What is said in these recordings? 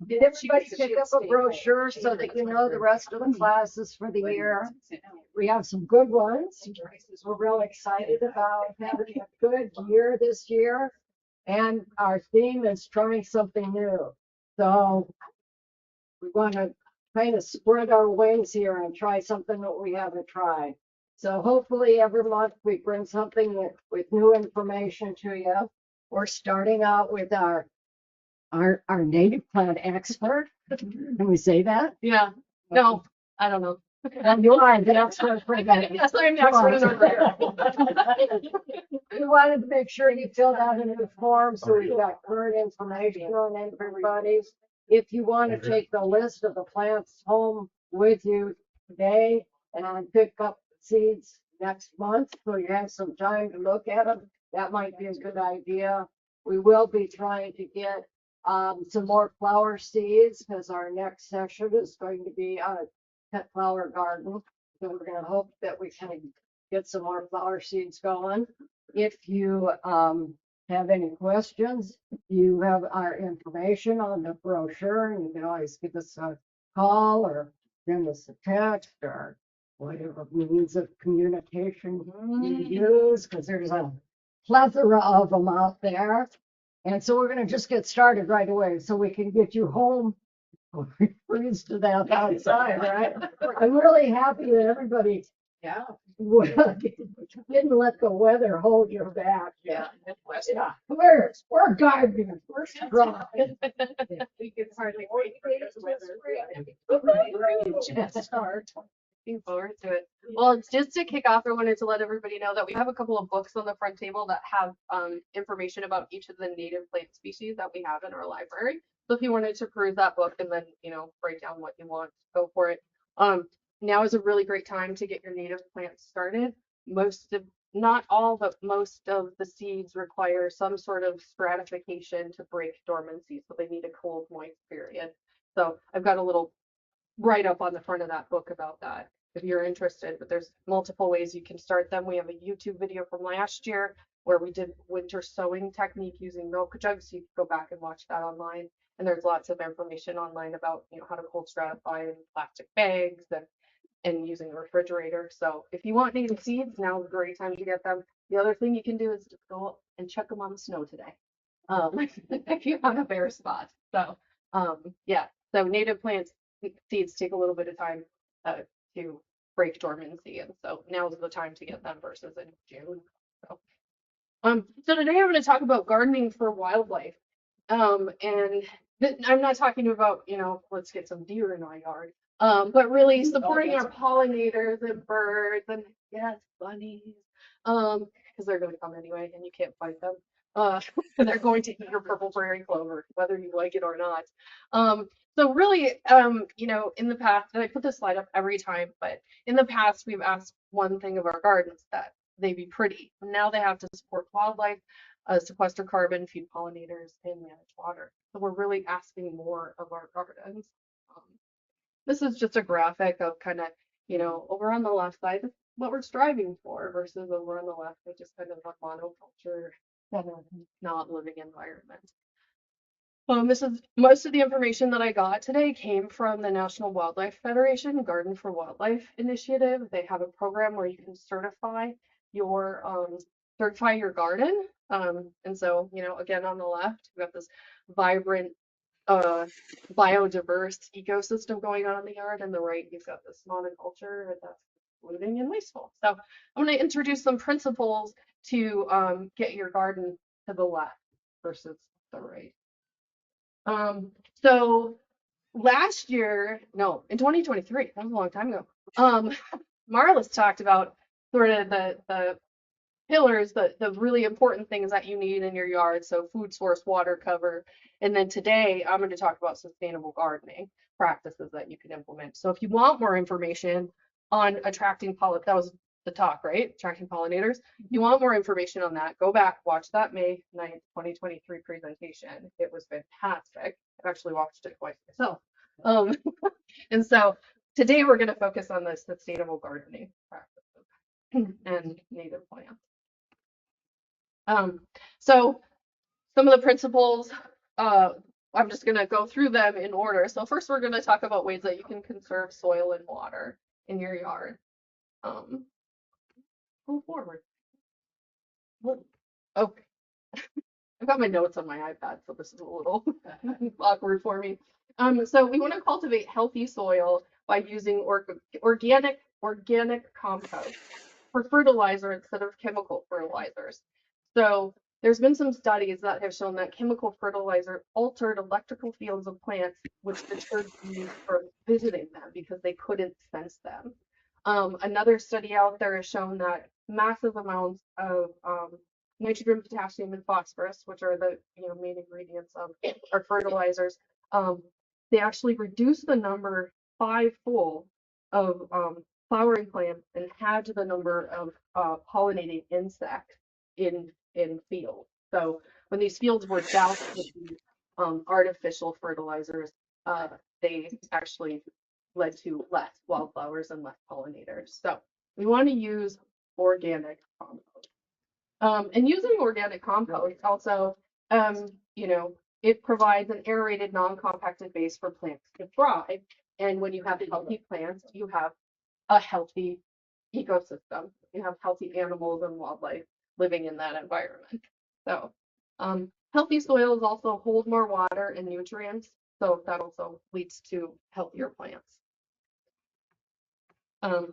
Did everybody pick up a brochure so that you know the rest of the classes for the year? We have some good ones. We're real excited about having a good year this year. And our theme is trying something new. So we want to kind of spread our wings here and try something that we haven't tried. So hopefully every month we bring something with new information to you. We're starting out with our native plant expert. Can we say that? Yeah. No, I don't know. And you are the expert for that. Yes, I'm the expert over there. We wanted to make sure you filled out a new form so we've got current information on everybody. If you want to take the list of the plants home with you today and pick up seeds next month, so you have some time to look at them, that might be a good idea. We will be trying to get some more flower seeds because our next session is going to be a pet flower garden. So we're going to hope that we can get some more flower seeds going. If you have any questions, you have our information on the brochure, and you can always give us a call or send us a text or whatever means of communication you use, because there's a plethora of them out there. And so we're going to just get started right away so we can get you home. We freeze to death outside, right? I'm really happy that everybody didn't let the weather hold you back. Yeah. Yeah, we're gardening, we're strong. We can hardly wait for this weather. Start. Looking forward to it. Well, just to kick off, I wanted to let everybody know that we have a couple of books on the front table that have information about each of the native plant species that we have in our library. So if you wanted to peruse that book and then, write down what you want, go for it. Now is a really great time to get your native plants started. Not all, but most of the seeds require some sort of stratification to break dormancy. So they need a cold, moist period. So I've got a little write up on the front of that book about that if you're interested, but there's multiple ways you can start them. We have a YouTube video from last year where we did winter sowing technique using milk jugs. So you can go back and watch that online. And there's lots of information online about, how to cold stratify in plastic bags and using a refrigerator. So if you want native seeds, now is a great time to get them. The other thing you can do is just go and check them on the snow today. If you have a bare spot. So so native plants seeds take a little bit of time to break dormancy, and so now is the time to get them versus in June. So today I'm going to talk about gardening for wildlife, and I'm not talking about let's get some deer in our yard, but really supporting our pollinators and birds and bunnies, because they're going to come anyway, and you can't fight them. They're going to eat your purple prairie clover, whether you like it or not. So really, in the past, and I put this slide up every time, but in the past, we've asked one thing of our gardens, that they be pretty. Now they have to support wildlife, sequester carbon, feed pollinators, and manage water. So we're really asking more of our gardens. This is just a graphic of kind of, over on the left side, what we're striving for versus over on the left, which is kind of a monoculture, not living environment. This is most of the information that I got today came from the National Wildlife Federation Garden for Wildlife initiative. They have a program where you can certify your garden. And so, again, on the left, we've got this vibrant, biodiverse ecosystem going on in the yard. And the right, you've got this monoculture that's polluting and wasteful. So I'm going to introduce some principles to get your garden to the left versus the right. So last year, in 2023, that was a long time ago. Marlis talked about sort of the pillars, the really important things that you need in your yard. So food source, water cover. And then today I'm going to talk about sustainable gardening practices that you can implement. So if you want more information on attracting pollinators, that was the talk, right? Attracting pollinators. If you want more information on that, go back, watch that May 9th, 2023 presentation. It was fantastic. I've actually watched it twice myself. And so today we're going to focus on the sustainable gardening practices and native plants. So some of the principles I'm just going to go through them in order. So first we're going to talk about ways that you can conserve soil and water in your yard. Go forward. What? Okay. I've got my notes on my iPad, so this is a little awkward for me. So we want to cultivate healthy soil by using organic compost for fertilizer instead of chemical fertilizers. So there's been some studies that have shown that chemical fertilizer altered electrical fields of plants, which deterred bees from visiting them because they couldn't sense them. Another study out there has shown that massive amounts of nitrogen, potassium, and phosphorus, which are the main ingredients of our fertilizers, they actually reduce the number fivefold of flowering plants and halved the number of pollinating insects in fields. So when these fields were doused with these artificial fertilizers, they actually led to less wildflowers and less pollinators. So we want to use organic compost. And using organic compost also, it provides an aerated, non-compacted base for plants to thrive. And when you have healthy plants, you have a healthy ecosystem. You have healthy animals and wildlife living in that environment. So, healthy soils also hold more water and nutrients, so that also leads to healthier plants.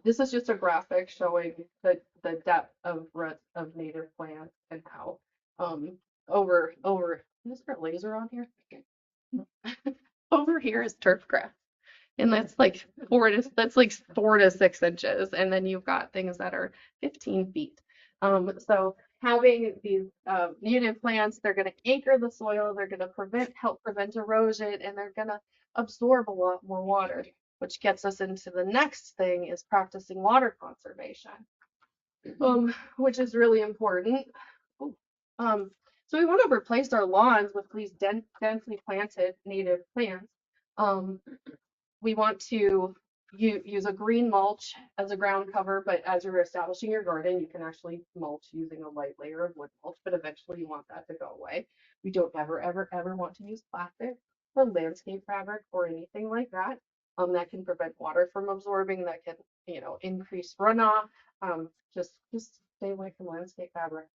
This is just a graphic showing the depth of native plants and how over is there a laser on here? Over here is turf grass. And that's like 4 to 6 inches. And then you've got things that are 15 feet. So having these native plants, they're going to anchor the soil, they're going to help prevent erosion, and they're going to absorb a lot more water, which gets us into the next thing is practicing water conservation, which is really important. So we want to replace our lawns with these densely planted native plants. We want to use a green mulch as a ground cover, but as you're establishing your garden, you can actually mulch using a light layer of wood mulch, but eventually you want that to go away. We don't ever want to use plastic or landscape fabric or anything like that. That can prevent water from absorbing, that can, increase runoff. Just stay away from landscape fabric.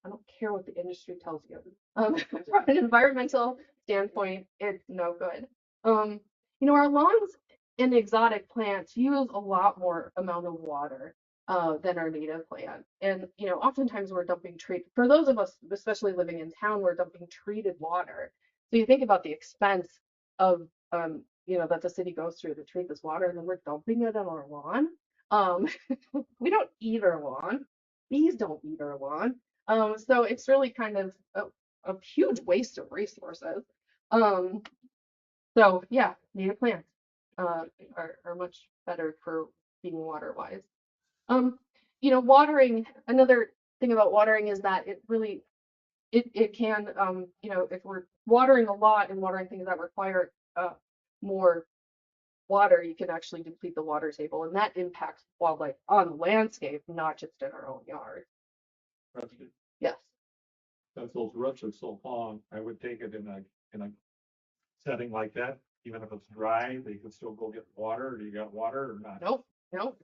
I don't care what the industry tells you. From an environmental standpoint, it's no good. Our lawns and exotic plants use a lot more amount of water than our native plants. And, oftentimes we're dumping for those of us, especially living in town, we're dumping treated water. So you think about the expense of, that the city goes through to treat this water, and then we're dumping it on our lawn. We don't eat our lawn. Bees don't eat our lawn. So it's really kind of a huge waste of resources. So yeah, native plants are much better for being water wise. Watering, another thing about watering is that it can, if we're watering a lot and watering things that require more water, you can actually deplete the water table, and that impacts wildlife on the landscape, not just in our own yard. Yes. Since those roots are so long, I would take it in a setting like that, even if it's dry, they can still go get water. Do you got water or not? Nope.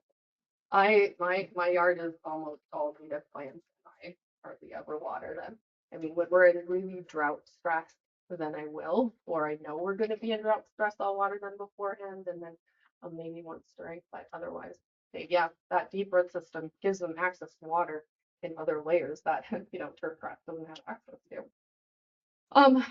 My yard is almost all native plants. I hardly ever water them. I mean, when we're in really drought stress, then I will, or I know we're going to be in drought stress, I'll water them beforehand, and then maybe once during, but otherwise, yeah, that deep root system gives them access to water in other layers that turf grass doesn't have access to.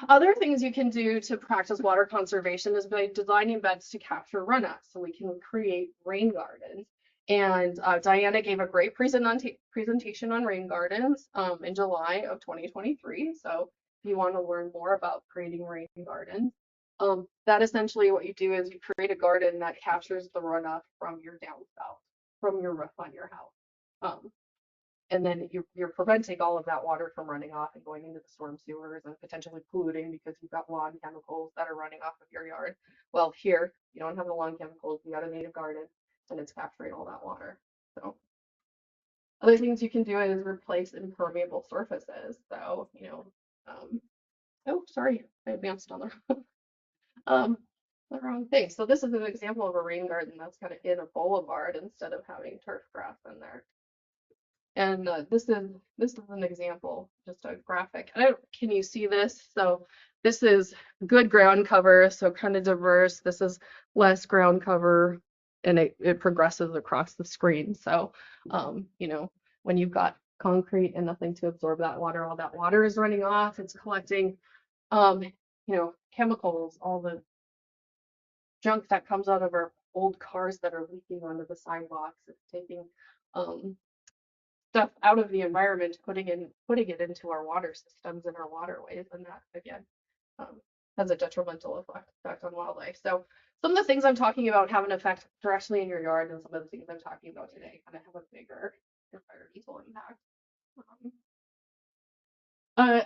Other things you can do to practice water conservation is by designing beds to capture runoff, so we can create rain gardens. And Diana gave a great presentation on rain gardens in July of 2023. So if you want to learn more about creating rain gardens, that essentially what you do is you create a garden that captures the runoff from your downspout, from your roof on your house. And then you're preventing all of that water from running off and going into the storm sewers and potentially polluting because you've got lawn chemicals that are running off of your yard. Well, here you don't have the lawn chemicals, you got a native garden, and it's capturing all that water. So other things you can do is replace impermeable surfaces. So Oh, sorry, I advanced on um, the wrong thing. So this is an example of a rain garden that's kind of in a boulevard instead of having turf grass in there. And this is an example, just a graphic. Can you see this? So this is good ground cover, so kind of diverse. This is less ground cover, and it progresses across the screen. So, when you've got concrete and nothing to absorb that water, all that water is running off. It's collecting, chemicals, all the junk that comes out of our old cars that are leaking onto the sidewalks. It's taking, um, stuff out of the environment, putting it into our water systems and our waterways, and that again has a detrimental effect on wildlife. So some of the things I'm talking about have an effect directly in your yard, and some of the things I'm talking about today kind of have a bigger environmental impact.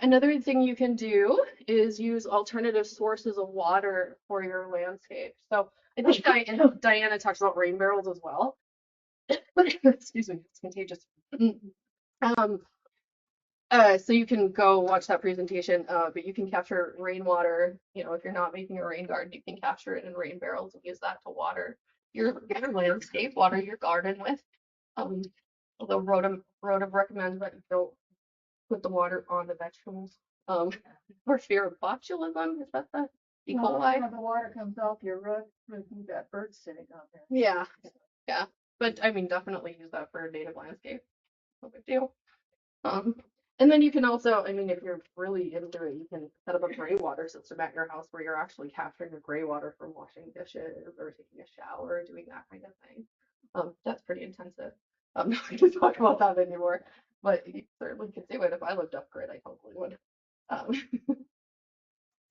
Another thing you can do is use alternative sources of water for your landscape. So I think Diana talks about rain barrels as well. Excuse me, it's contagious. Um, so you can go watch that presentation, but you can capture rainwater. If you're not making a rain garden, you can capture it in rain barrels and use that to water your landscape, water your garden with. Although Rhoda recommends that you don't put the water on the vegetables, for fear of botulism. Is that the E. coli? The water comes off your roof, you've got birds sitting on there. Yeah, yeah. But I mean, definitely use that for a native landscape. No big deal. And then you can also, I mean, if you're really into it, you can set up a gray water system at your house where you're actually capturing the gray water from washing dishes or taking a shower or doing that kind of thing. That's pretty intensive. I'm not going to talk about that anymore, but you certainly could do it. If I lived off grid, I totally would.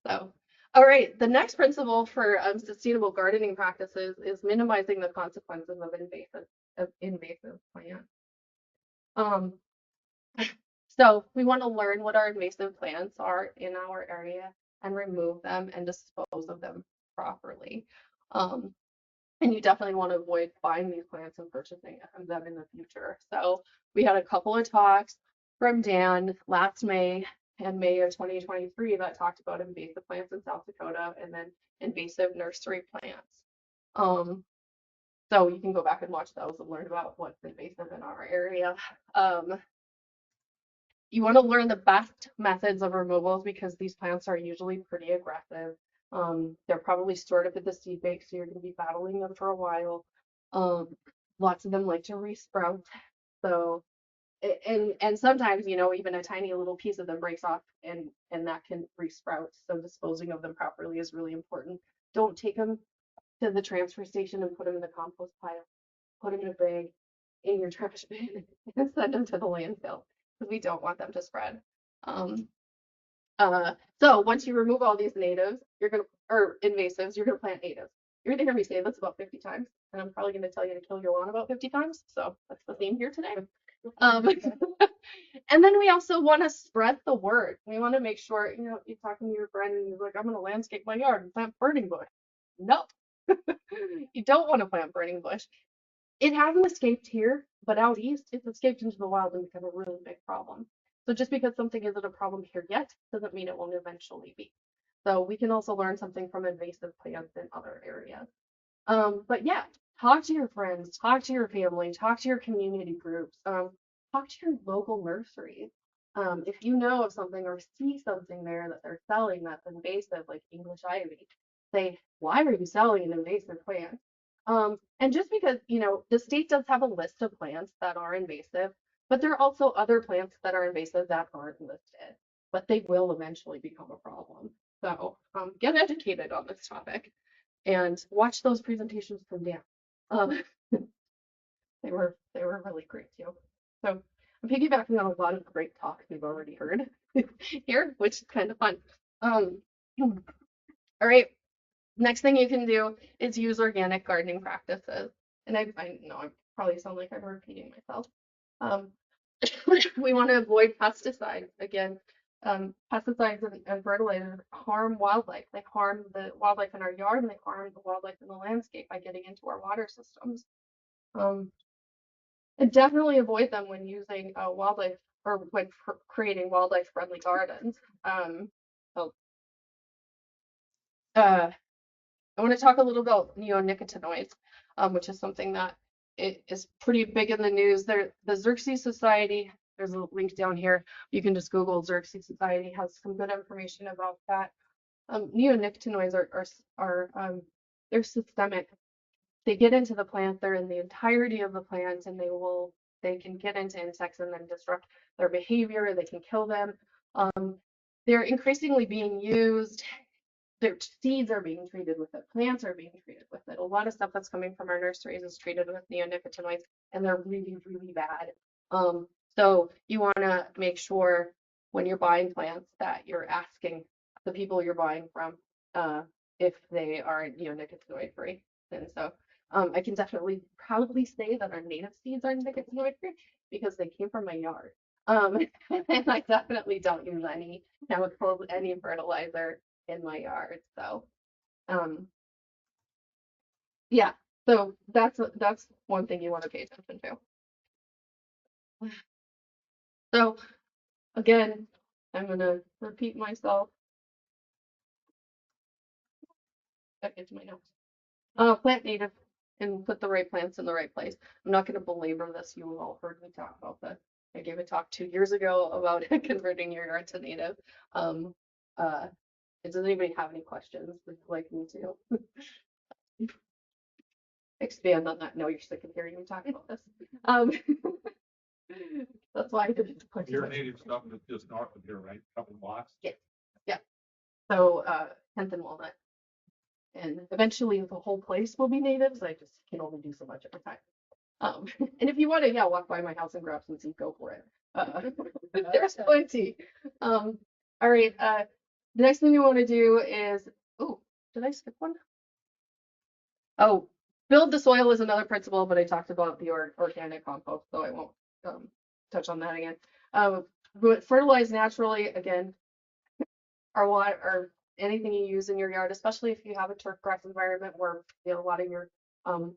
So, all right, the next principle for sustainable gardening practices is minimizing the consequences of invasive plants. So we want to learn what our invasive plants are in our area and remove them and dispose of them properly. And you definitely want to avoid buying these plants and purchasing them in the future. So we had a couple of talks from Dan last May and May of 2023 that talked about invasive plants in South Dakota and then invasive nursery plants. So you can go back and watch those and learn about what's invasive in our area. You want to learn the best methods of removals because these plants are usually pretty aggressive. They're probably stored up at the seed bank, so you're going to be battling them for a while. Lots of them like to resprout. So, and sometimes, even a tiny little piece of them breaks off and that can resprout. So disposing of them properly is really important. Don't take them to the transfer station and put them in the compost pile. Put them in a bag in your trash bin and send them to the landfill because we don't want them to spread. Um, so once you remove all these natives, or invasives, you're gonna plant natives. You're gonna hear me say this about 50 times, and I'm probably gonna tell you to kill your lawn about 50 times. So that's the theme here today. And then we also want to spread the word. We want to make sure, you're talking to your friend and you're like, I'm gonna landscape my yard and plant burning bush. No, you don't want to plant burning bush. It hasn't escaped here, but out east, it's escaped into the wild and become a really big problem. So just because something isn't a problem here yet doesn't mean it won't eventually be. So we can also learn something from invasive plants in other areas. But yeah, talk to your friends, talk to your family, talk to your community groups, talk to your local nurseries. If you know of something or see something there that they're selling that's invasive, like English ivy, say, why are you selling an invasive plant? And just because, the state does have a list of plants that are invasive, but there are also other plants that are invasive that aren't listed, but they will eventually become a problem. So get educated on this topic and watch those presentations from Dan. Um, they were really great too. So I'm piggybacking on a lot of great talks we've already heard here, which is kind of fun. All right. Next thing you can do is use organic gardening practices. And I know I probably sound like I'm repeating myself. Um, we want to avoid pesticides. Again, pesticides and fertilizers harm wildlife. They harm the wildlife in our yard and they harm the wildlife in the landscape by getting into our water systems. And definitely avoid them when using wildlife or when creating wildlife friendly gardens. Oh, I want to talk a little about neonicotinoids, which is something that it is pretty big in the news. There, the Xerces Society, there's a link down here. You can just Google Xerces Society, has some good information about that. Neonicotinoids are they're systemic. They get into the plant, they're in the entirety of the plant, and they can get into insects and then disrupt their behavior. They can kill them. They're increasingly being used. Their seeds are being treated with it. Plants are being treated with it. A lot of stuff that's coming from our nurseries is treated with neonicotinoids, and they're really, really bad. So you want to make sure when you're buying plants that you're asking the people you're buying from if they are neonicotinoid free. And so I can definitely proudly say that our native seeds are nicotinoid free because they came from my yard. And I definitely don't use any chemicals, any fertilizer in my yard. So, yeah. So that's one thing you want to pay attention to. So again, I'm gonna repeat myself. Back into my notes. Plant native and put the right plants in the right place. I'm not gonna belabor this. You all heard me talk about that. I gave a talk 2 years ago about converting your yard to native. Um, does anybody have any questions? Would you like me to expand on that? No, you're sick of hearing me talk about this. That's why I did the question. Your native stuff is just north of here, right? Couple blocks. Yeah. Yeah. So 10th and Walnut. And eventually the whole place will be natives. I just can only do so much at a time. And if you want to, yeah, walk by my house and grab some seed, go for it. There's plenty. All right. The next thing you want to do is, oh, did I skip one? Oh, build the soil is another principle, but I talked about the organic compost, so I won't touch on that again. But fertilize naturally, again, or what, or anything you use in your yard, especially if you have a turf grass environment where a lot of your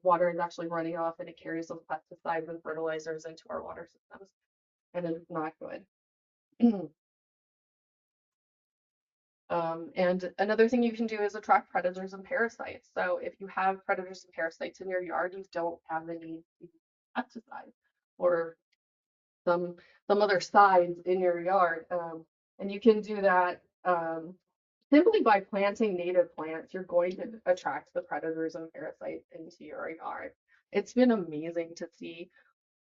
water is actually running off and it carries those pesticides and fertilizers into our water systems, and it's not good. And another thing you can do is attract predators and parasites. So if you have predators and parasites in your yard, you don't have the need to use pesticides or some other sides in your yard. And you can do that simply by planting native plants. You're going to attract the predators and parasites into your yard. It's been amazing to see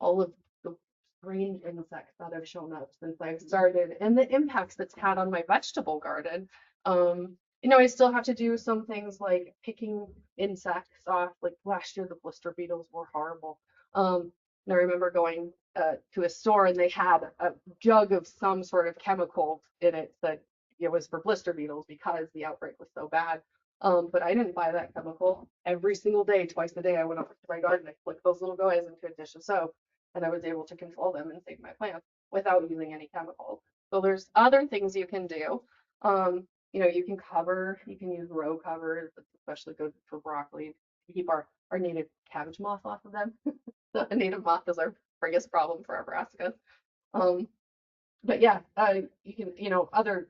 all of the strange insects that have shown up since I've started and the impacts that's had on my vegetable garden. I still have to do some things like picking insects off. Like last year, the blister beetles were horrible. And I remember going to a store and they had a jug of some sort of chemical in it that it was for blister beetles because the outbreak was so bad. But I didn't buy that chemical. Every single day, twice a day, I went up to my garden, I flicked those little guys into a dish of soap, and I was able to control them and save my plants without using any chemicals. So there's other things you can do. You can cover, you can use row covers, it's especially good for broccoli to keep our native cabbage moth off of them. The native moth is our biggest problem for our brassicas. But yeah, you can, other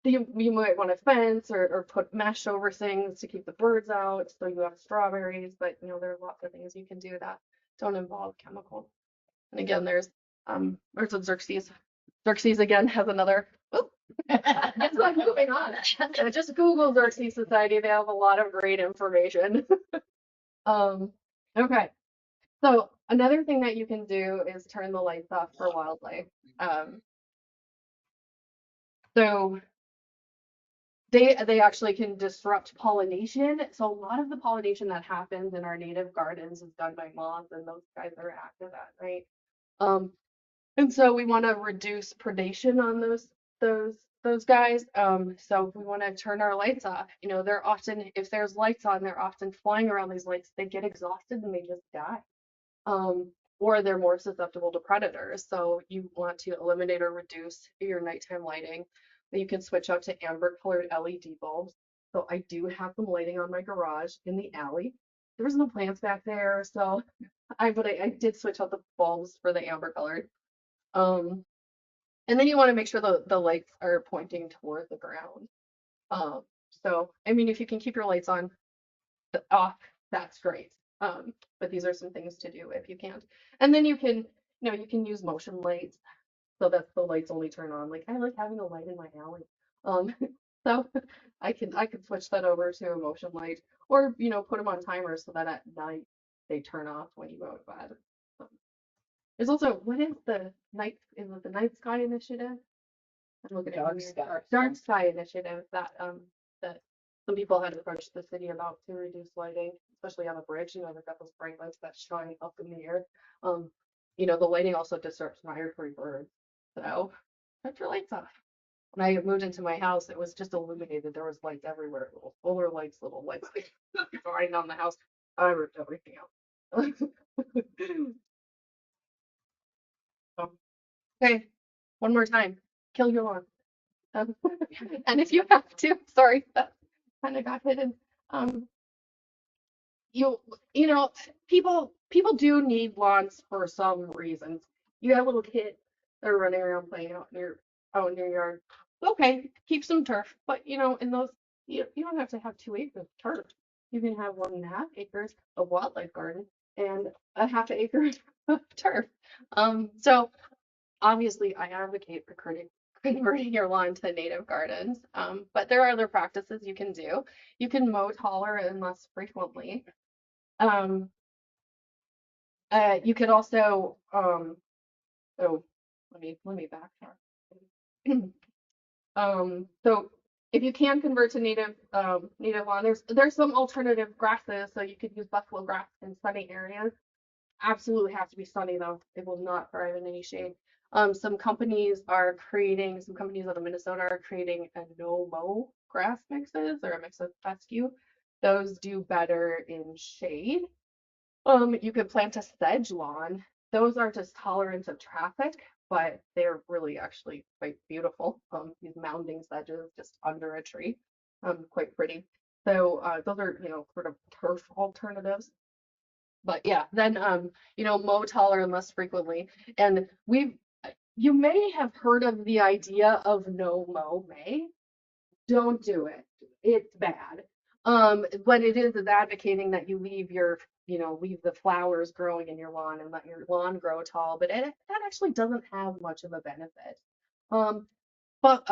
you might want to fence or put mesh over things to keep the birds out so you have strawberries, but there are lots of things you can do that don't involve chemicals. And again, there's a Xerces. Xerces again has another. It's like moving on. Just Google Xerces Society. They have a lot of great information. Okay. So another thing that you can do is turn the lights off for wildlife. So they actually can disrupt pollination. So a lot of the pollination that happens in our native gardens is done by moths, and those guys are active at night. And so we want to reduce predation on those guys. So we want to turn our lights off. They're often, if there's lights on, they're often flying around these lights. They get exhausted and they just die. Or they're more susceptible to predators. So you want to eliminate or reduce your nighttime lighting. You can switch out to amber colored LED bulbs. So I do have them lighting on my garage in the alley. There was no plants back there, so I did switch out the bulbs for the amber colored. And then you want to make sure the lights are pointing toward the ground. Um, so I mean, if you can keep your lights on off, that's great. But these are some things to do if you can't. And then you can, you can use motion lights so that the lights only turn on. Like I like having a light in my alley. Um, so I can switch that over to a motion light, or put them on timers so that at night they turn off when you go to bed. Um, there's also, what is is it the Night Sky Initiative? I'm looking at Dark here. sky. Dark Sky Initiative that some people had approached the city about to reduce lighting, especially on the bridge. They've got those bright lights that shine up in the air. Um, the lighting also disturbs migratory birds. So shut your lights off. When I moved into my house, it was just illuminated. There was lights everywhere, little solar lights, little lights shining on the house. I ripped everything out. Okay, one more time. Kill your lawn. Um, and if you have to, sorry, that kind of got hidden. Um, you you know, people do need lawns for some reasons. You have little kids that are running around playing out in your yard. Okay, keep some turf, but in those you don't have to have 2 acres of turf. You can have 1.5 acres of wildlife garden and a half acre of turf. So obviously I advocate for converting your lawn to native gardens, but there are other practices you can do. You can mow taller and less frequently. Um, you could also, oh, let me backtrack. So if you can convert to native lawn, there's some alternative grasses, so you could use buffalo grass in sunny areas. Absolutely have to be sunny though. It will not thrive in any shade. Some companies out of Minnesota are creating a no-mow grass mixes or a mix of fescue. Those do better in shade. You could plant a sedge lawn. Those are just tolerant of traffic, but they're really actually quite beautiful. These mounding sedges just under a tree, quite pretty. So those are, sort of turf alternatives. But yeah, then mow taller and less frequently. And you may have heard of the idea of no mow May. Don't do it. It's bad. What it is advocating that you leave the flowers growing in your lawn and let your lawn grow tall, but that actually doesn't have much of a benefit. Um, but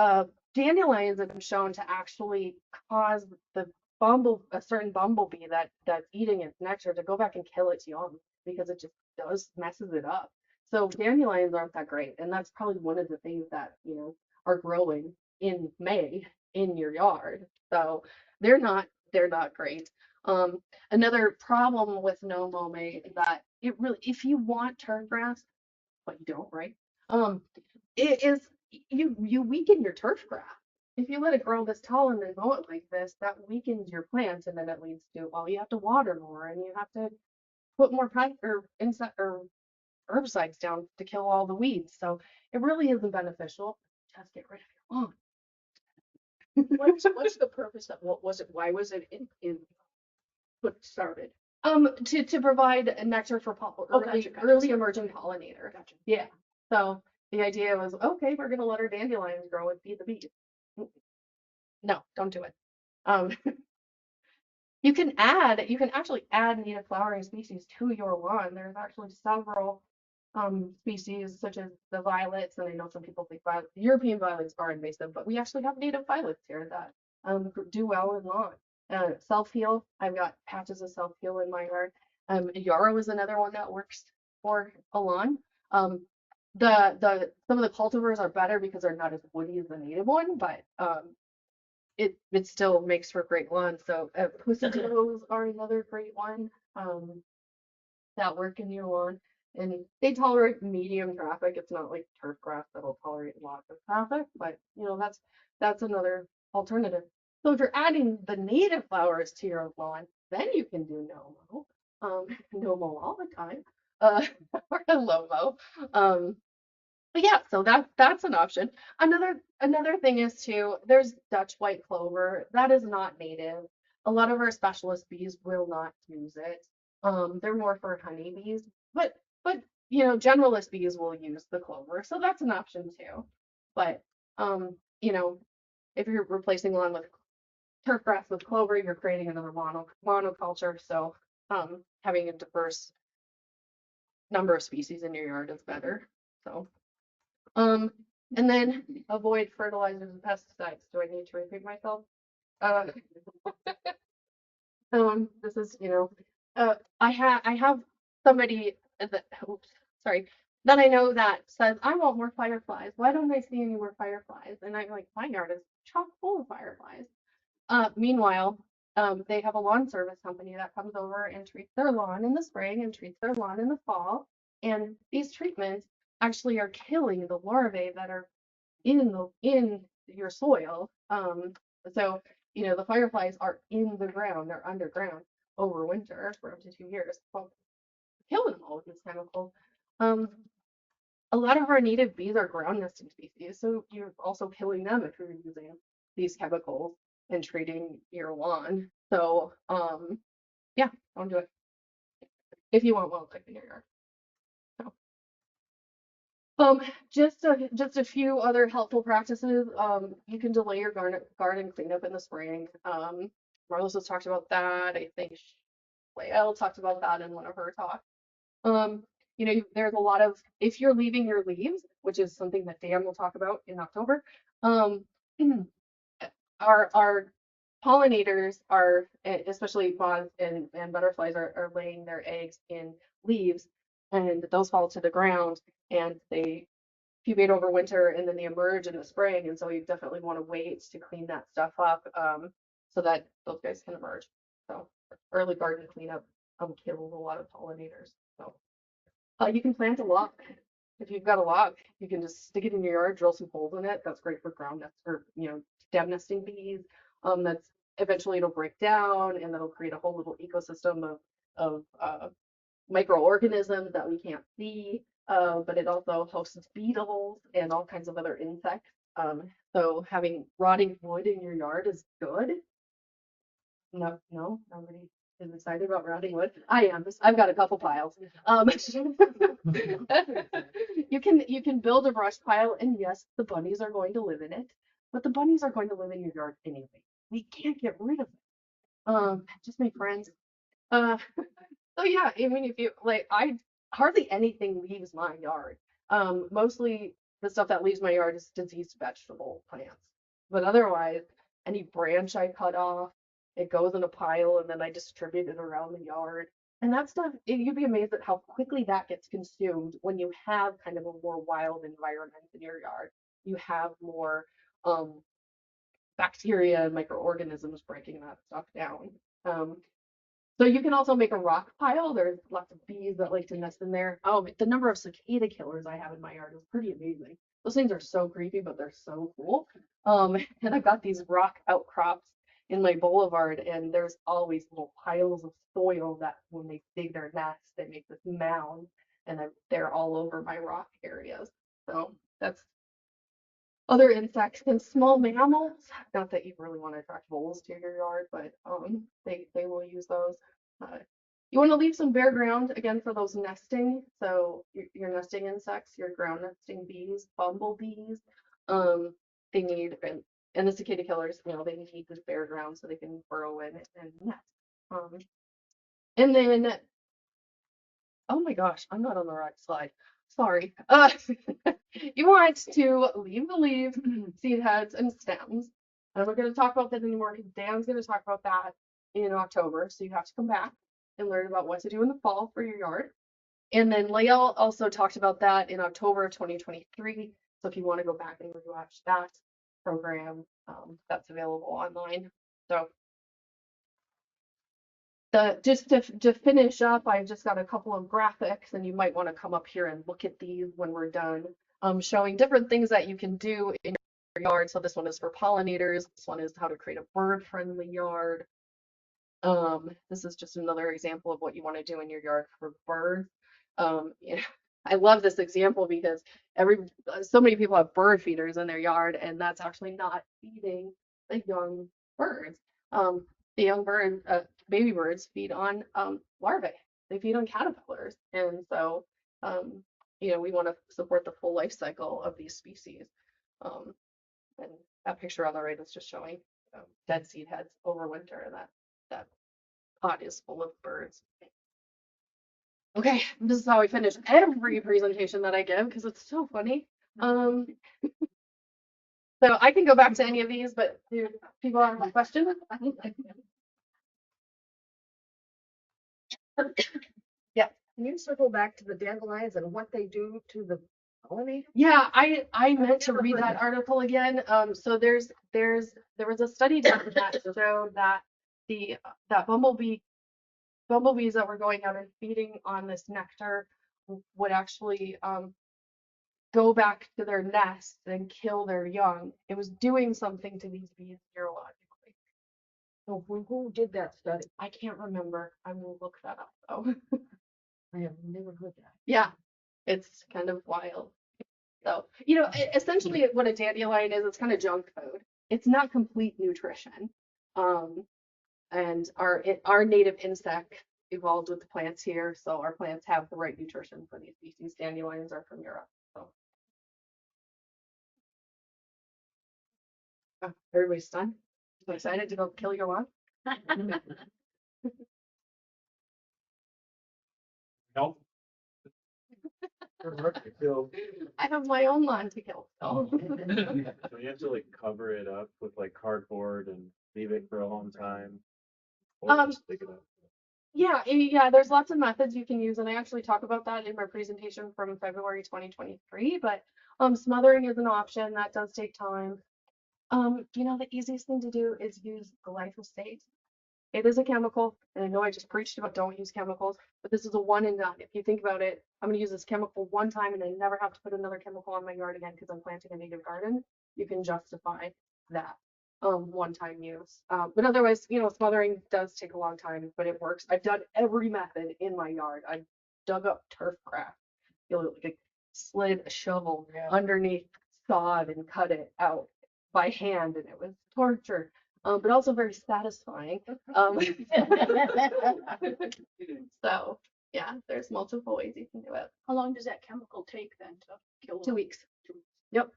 dandelions have been shown to actually cause a certain bumblebee that's eating its nectar to go back and kill its young because it just messes it up. So dandelions aren't that great, and that's probably one of the things that are growing in May in your yard. So they're not great. Another problem with no mow May is that if you want turf grass, but you don't, right? It is you weaken your turf grass. If you let it grow this tall and then mow it like this, that weakens your plant, and then it leads to, well, you have to water more and you have to put more pest or insect or herbicides down to kill all the weeds. So it really isn't beneficial. Just get rid of your lawn. What's the purpose of, what was it, why was it in put started? To provide nectar for Oh, early, gotcha. early emerging pollinators. Gotcha. Yeah. So the idea was, okay, we're gonna let our dandelions grow and feed the bees. No, don't do it. Um, you can actually add native flowering species to your lawn. There's actually several species such as the violets, and I know some people think European violets are invasive, but we actually have native violets here that do well in lawn. Self-heal, I've got patches of self-heal in my yard. Yarrow is another one that works for a lawn. Some of the cultivars are better because they're not as woody as the native one, but it still makes for great lawn. So pussy willows are another great one that work in your lawn, and they tolerate medium traffic. It's not like turf grass that'll tolerate lots of traffic, but that's another alternative. So if you're adding the native flowers to your lawn, then you can do no mow, no mow all the time, or a low mow. But yeah, so that's an option. Another thing is too, there's Dutch white clover. That is not native. A lot of our specialist bees will not use it. They're more for honeybees, but generalist bees will use the clover, so that's an option too. But, you know, if you're replacing lawn with turf grass with clover, you're creating another monoculture. So, having a diverse number of species in your yard is better. So, um, and then avoid fertilizers and pesticides. Do I need to repeat myself? Uh, this is, I have somebody that, oops, sorry, that I know that says, I want more fireflies. Why don't I see any more fireflies? And I'm like, my yard is chock full of fireflies. Meanwhile, they have a lawn service company that comes over and treats their lawn in the spring and treats their lawn in the fall. And these treatments actually are killing the larvae that are in your soil. So the fireflies are in the ground, they're underground over winter for up to 2 years. Well, killing them all with this chemical. Um, a lot of our native bees are ground nesting species, so you're also killing them if you're using these chemicals and treating your lawn. So, yeah, don't do it if you want wildlife in your yard. So, just a few other helpful practices. You can delay your garden cleanup in the spring. Marlos has talked about that. I think Lael talked about that in one of her talks. There's a lot of, if you're leaving your leaves, which is something that Dan will talk about in October, um, our pollinators are, especially moths and butterflies are laying their eggs in leaves, and those fall to the ground and they pupate over winter and then they emerge in the spring. And so you definitely want to wait to clean that stuff up, so that those guys can emerge. So early garden cleanup kills a lot of pollinators. So you can plant a log. If you've got a log, you can just stick it in your yard, drill some holes in it. That's great for ground nest or stem nesting bees. That's eventually it'll break down and that'll create a whole little ecosystem of microorganisms that we can't see. But it also hosts beetles and all kinds of other insects. So having rotting wood in your yard is good. No, nobody is excited about rotting wood. I am. I've got a couple piles. You can build a brush pile, and yes, the bunnies are going to live in it, but the bunnies are going to live in your yard anyway. We can't get rid of them. Just make friends. Uh, so yeah, I mean, if you like, I hardly anything leaves my yard. Mostly the stuff that leaves my yard is diseased vegetable plants, but otherwise, any branch I cut off, it goes in a pile and then I distribute it around the yard. And that stuff, you'd be amazed at how quickly that gets consumed when you have kind of a more wild environment in your yard. You have more bacteria and microorganisms breaking that stuff down. So you can also make a rock pile. There's lots of bees that like to nest in there. Oh, the number of cicada killers I have in my yard is pretty amazing. Those things are so creepy, but they're so cool. And I've got these rock outcrops in my boulevard, and there's always little piles of soil that when they dig their nests, they make this mound, and they're all over my rock areas. So that's other insects and small mammals. Not that you really want to attract voles to your yard, but they will use those. You want to leave some bare ground again for those nesting. So your nesting insects, your ground nesting bees, bumblebees, they need and the cicada killers, they need this bare ground so they can burrow in and nest. And then, oh my gosh, I'm not on the right slide. Sorry. You want to leave the leaves, seed heads, and stems. And we're going to talk about that anymore because Dan's going to talk about that in October. So you have to come back and learn about what to do in the fall for your yard. And then Lael also talked about that in October 2023. So if you want to go back and rewatch that program, that's available online. So just to finish up, I've just got a couple of graphics, and you might want to come up here and look at these when we're done, showing different things that you can do in your yard. So this one is for pollinators. This one is how to create a bird-friendly yard. This is just another example of what you want to do in your yard for birds. I love this example because so many people have bird feeders in their yard, and that's actually not feeding the young birds. The young baby birds feed on larvae. They feed on caterpillars, and so we want to support the full life cycle of these species. And that picture on the right is just showing dead seed heads over winter, and that pot is full of birds. Okay, this is how I finish every presentation that I give because it's so funny. So I can go back to any of these, but do people have a question? Yeah. Can you circle back to the dandelions and what they do to the pollinators? Yeah, I meant to read that article again. So there was a study done that showed that that bumblebees that were going out and feeding on this nectar would actually go back to their nest and kill their young. It was doing something to these bees neurologically. So who did that study? I can't remember. I will look that up though. I have never heard that. Yeah, it's kind of wild. So, essentially what a dandelion is, it's kind of junk food. It's not complete nutrition. And our native insect evolved with the plants here, so our plants have the right nutrition for these species. Dandelions are from Europe. So everybody's done. So excited to go kill your one. Nope. I have my own lawn to kill. So. So you have to like cover it up with like cardboard and leave it for a long time. Or just pick it up. Yeah, there's lots of methods you can use, and I actually talk about that in my presentation from February 2023, but smothering is an option. That does take time. The easiest thing to do is use glyphosate. It is a chemical, and I know I just preached about don't use chemicals, but this is a one and done. If you think about it, I'm going to use this chemical one time and I never have to put another chemical on my yard again because I'm planting a native garden. You can justify that one-time use. But otherwise, smothering does take a long time, but it works. I've done every method in my yard. I've dug up turf grass, like slid a shovel underneath sod and cut it out by hand, and it was torture. But also very satisfying. So yeah, there's multiple ways you can do it. How long does that chemical take then to kill 2 them? weeks. Yep.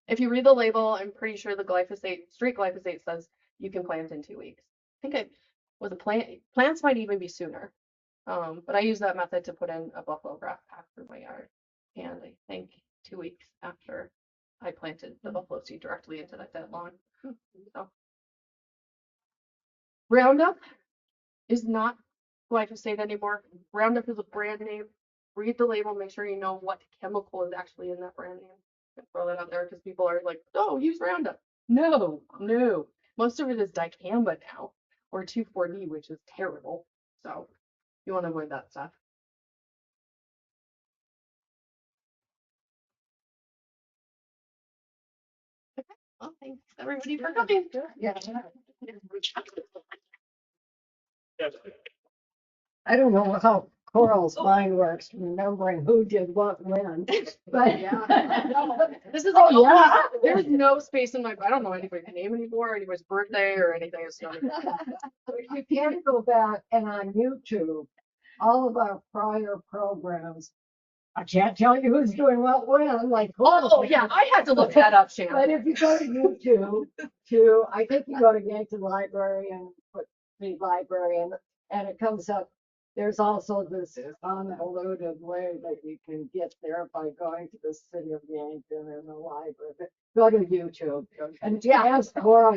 If you read the label, I'm pretty sure the straight glyphosate says you can plant in 2 weeks. I think plants might even be sooner. But I use that method to put in a buffalo grass pack for my yard. And I think 2 weeks after I planted the buffalo seed directly into that dead lawn. So. Roundup is not glyphosate anymore. Roundup is a brand name. Read the label, make sure you know what chemical is actually in that brand name. Throw that out there because people are like, oh, use Roundup. No. Most of it is dicamba now, or 2,4-D, which is terrible. So you want to avoid that stuff. Okay. Well, thanks everybody for coming. Yeah. I don't know how Coral's mind works, remembering who did what when, but This is yeah. There's no space in my. I don't know anybody's name anymore, anybody's birthday or anything. It's not. You can go back and on YouTube, all of our prior programs. I can't tell you who's doing what when, like. Oh yeah, I had to look that up, But Shannon. if you go to YouTube, I think you go to Yankton Library and put the library and it comes up. There's also this undiluted way that you can get there by going to the city of Yankton and the library. But go to YouTube and ask Laura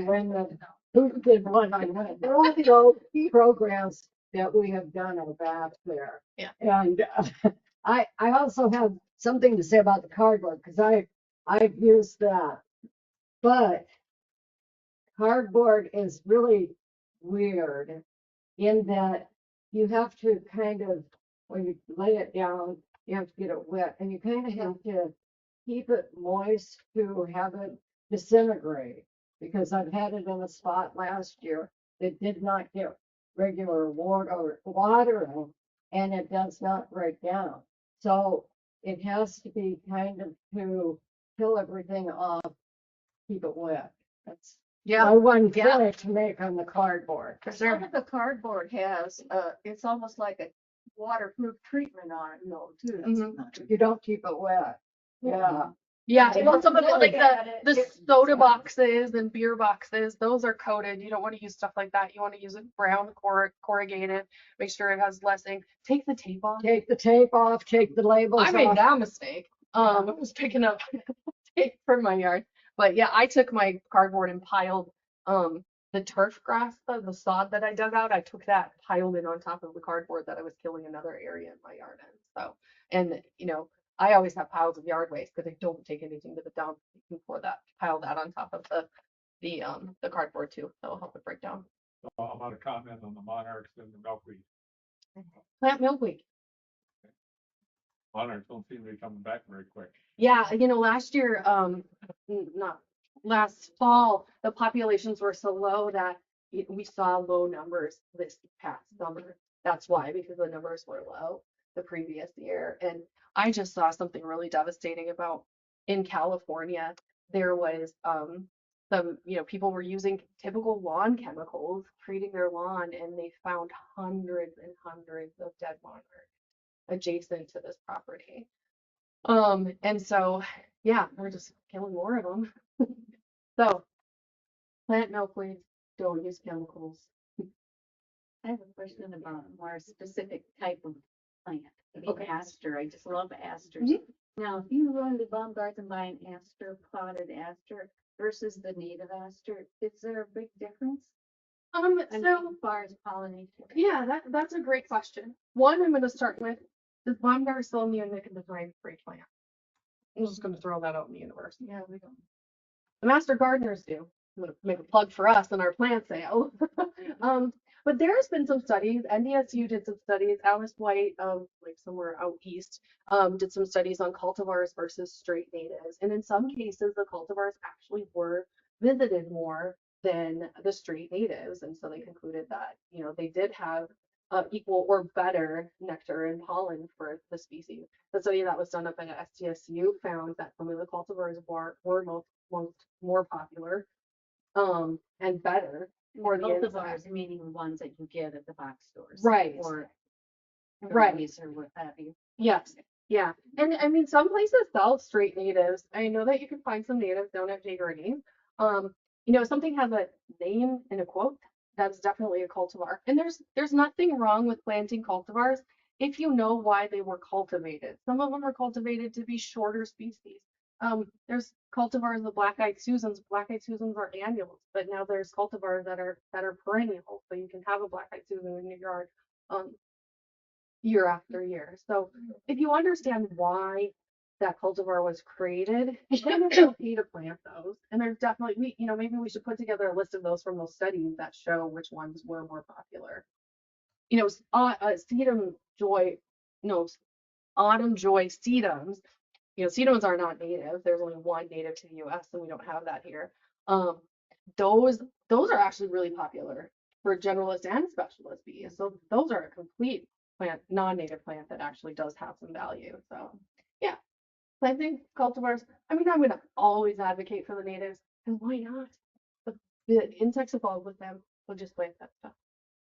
who did what I when. They're all the old programs that we have done are back there. Yeah. And I also have something to say about the cardboard because I've used that, but cardboard is really weird in that you have to kind of, when you lay it down, you have to get it wet and you kind of have to keep it moist to have it disintegrate because I've had it in a spot last year that did not get regular watering and it does not break down. So it has to be kind of to kill everything off, keep it wet. That's my one point to make on the cardboard. Some of the cardboard has, it's almost like a waterproof treatment on it, though, too. Mhm. You don't keep it wet. Yeah. Yeah, They well, some of the, look like good. the soda boxes and beer boxes, those are coated. You don't want to use stuff like that. You want to use it brown corrugated. Make sure it has less ink. Take the tape off. Take the tape off, take the labels I made off. that mistake. I was picking up tape from my yard, but yeah, I took my cardboard and piled the turf grass, the sod that I dug out. I took that, piled it on top of the cardboard that I was killing another area in my yard in. So, and I always have piles of yard waste because I don't take anything to the dump. You can pile that on top of the cardboard too. That'll help it break down. So I'm out of comment on the monarchs and the milkweed. Plant milkweed. Monarchs don't seem to be coming back very quick. Yeah, last year, not last fall, the populations were so low that we saw low numbers this past summer. That's why, because the numbers were low the previous year. And I just saw something really devastating about in California. There was some, people were using typical lawn chemicals treating their lawn, and they found hundreds and hundreds of dead monarchs adjacent to this property. And so, yeah, we're just killing more of them. So, plant milkweed, don't use chemicals. I have a question about a more specific type of plant, the Okay. aster. I just love asters. Now, if you run to Baumgarten and buy an aster, potted aster versus the native aster, is there a big difference? I mean, So as far as pollination? yeah, that's a great question. One, I'm going to start with, does Baumgarten still need a nicotine free plant? I'm just going to throw that out in the universe. Yeah, we don't. The master gardeners do. I'm going to make a plug for us in our plant sale. But there's been some studies. NDSU did some studies. Alice White, like somewhere out east, did some studies on cultivars versus straight natives. And in some cases, the cultivars actually were visited more than the straight natives. And so they concluded that, they did have equal or better nectar and pollen for the species. The study that was done up at SDSU found that some of the cultivars were most more popular and better for the Cultivars, insect. meaning the ones that you get at the box stores. Right. Or Right. or what have you. Yes. Yeah. And I mean, some places sell straight natives. I know that you can find some natives down at J. Gurney's. If something has a name and a quote, that's definitely a cultivar. And there's nothing wrong with planting cultivars if you know why they were cultivated. Some of them are cultivated to be shorter species. There's cultivars of black-eyed Susans. Black-eyed Susans are annuals, but now there's cultivars that are perennial. So you can have a black-eyed Susan in your yard year after year. So if you understand why that cultivar was created, then it's okay to plant those. And there's definitely, maybe we should put together a list of those from those studies that show which ones were more popular. Sedum joy, no, autumn joy sedums. Sedums are not native. There's only one native to the U.S. and we don't have that here. Those are actually really popular for generalist and specialist bees. So those are a complete plant, non-native plant that actually does have some value. So yeah, planting cultivars. I mean, I'm gonna always advocate for the natives, and why not? The insects evolve with them. We'll just plant that stuff.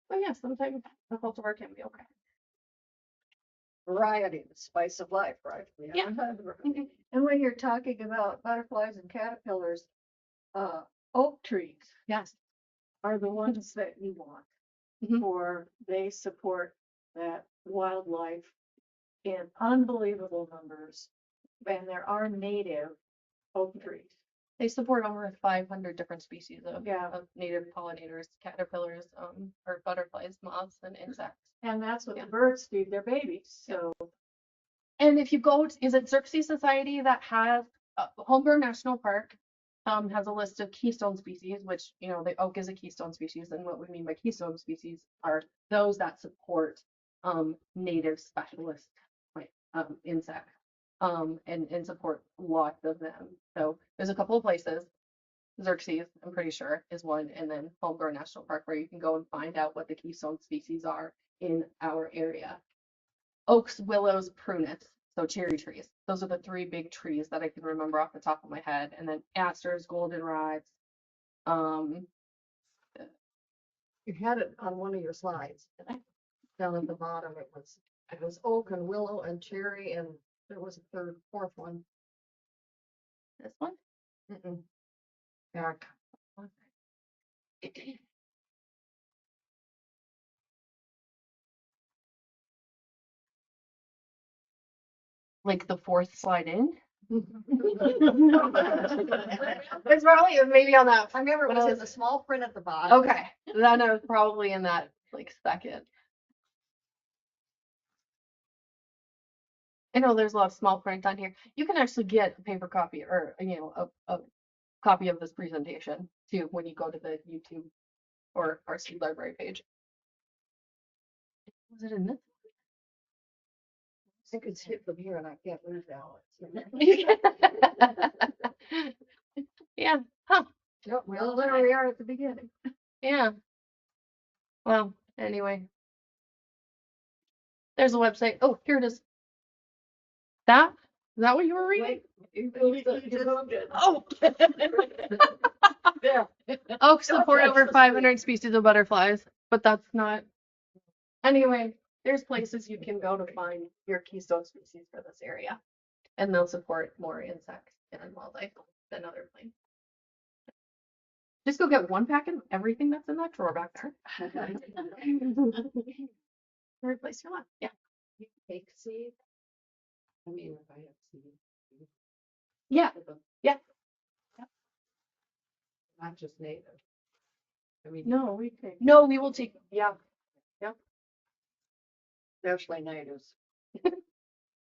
But yeah, sometimes a cultivar can be okay. Variety, the spice of life, right? Yeah. And when you're talking about butterflies and caterpillars, oak trees Yes. are the ones that you want. Mhm. For they support that wildlife in unbelievable numbers. And there are native oak trees. They support over 500 different species of, Yeah. of native pollinators, caterpillars, or butterflies, moths, and insects. And that's what Yeah. the birds feed their babies. So And if you go, is it Xerxes Society that has Holmgren National Park has a list of keystone species, which the oak is a keystone species, and what we mean by keystone species are those that support native specialist insects and support lots of them. So there's a couple of places. Xerxes, I'm pretty sure, is one, and then Holmgren National Park where you can go and find out what the keystone species are in our area. Oaks, willows, prunets, so cherry trees. Those are the three big trees that I can remember off the top of my head. And then asters, goldenrods. You had it on one of your slides. Down at the bottom, it was oak and willow and cherry, and there was a fourth one. This one? Mm-mm. Back. Like the fourth slide in? It's probably maybe on that. I remember it was in the small print at the bottom. Okay, then I was probably in that like second. I know there's a lot of small print on here. You can actually get a paper copy or a copy of this presentation too when you go to the YouTube or our Seed Library page. Was it in this? I could skip from here and I can't lose balance. Yeah, huh, Yep, well, there we are at the beginning. yeah. Well, anyway. There's a website. Oh, here it is. That? Is that what you were reading? Oh. Yeah. Oak support over 500 species of butterflies, but that's not. Anyway, there's places you can go to find your keystone species for this area, and they'll support more insects and wildlife than other plants. Just go get one packet of everything that's in that drawer back there. Replace your lot. Yeah. Take seed. I mean, if I have seed. Yeah. Yeah. Not just native. I mean. No, we take. No, we will take. Yeah. Especially natives.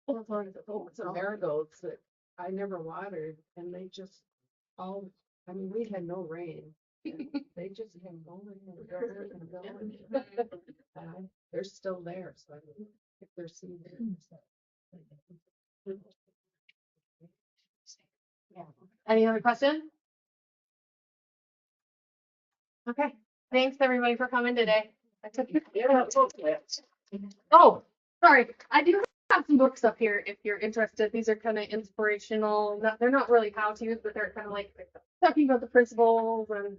Oh, some marigolds that I never watered and they just all, I mean, we had no rain. And they just kept going and going and going. And they're still there, so I don't if they're seed there. Any other question? Okay. Thanks everybody for coming today. Oh, sorry. I do have some books up here if you're interested. These are kind of inspirational. They're not really how-tos, but they're kind of like talking about the principles and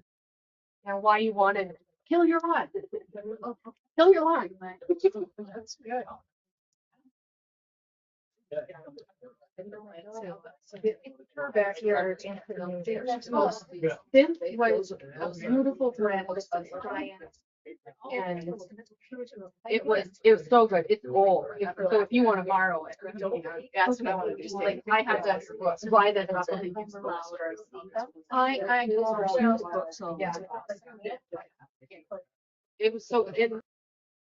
why you want to kill your lawn. Kill your lawn. That's good. Her backyard. This was beautiful plant. And it was so good. It's old. So if you want to borrow it, that's what I want to do. Like I have to supply that up with these flowers. I books. Yeah. It was so it